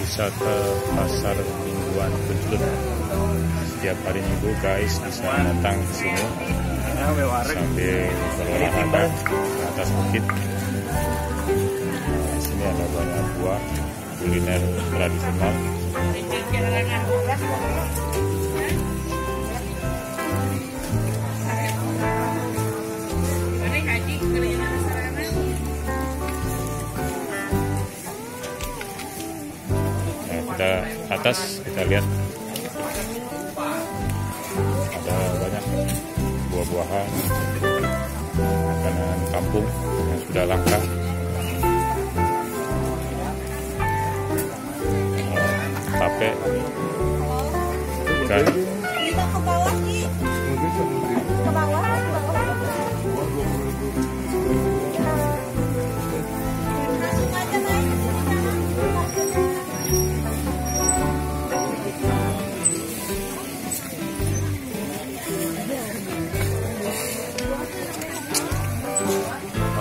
wisata pasar mingguan Punclut. Setiap hari Minggu guys bisa datang ke sini sambil berolahraga ke atas bukit. Di sini ada banyak buah kuliner tradisional. Kita atas kita lihat ada banyak buah-buahan, makanan kampung yang sudah langka, tape, ikan.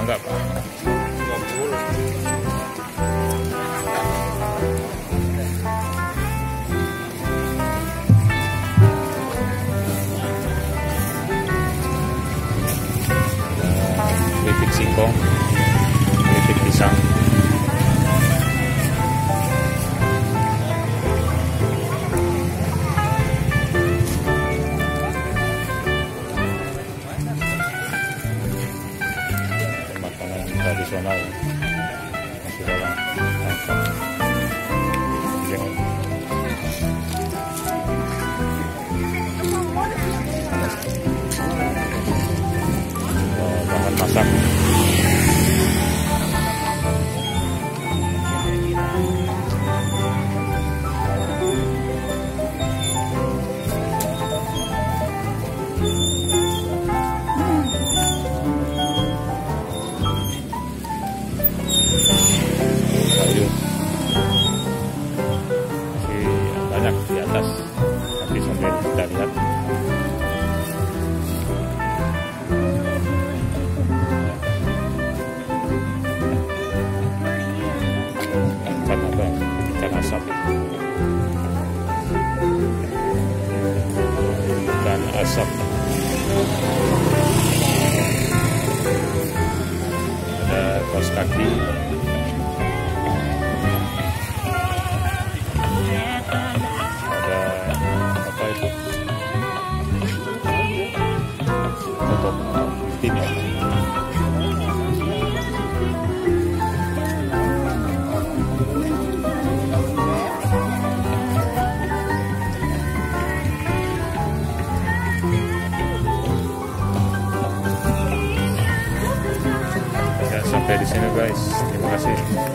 Enggak Pak. Keripik singkong, keripik pisang. Tradisional masih dalam bahan masak. Banyak di atas, nanti sambil kita lihat. Ikan apa? Ikan asap. Ikan asap. Ada kaos kaki. Tim ya. Ya, sampai di sini guys. Terima kasih.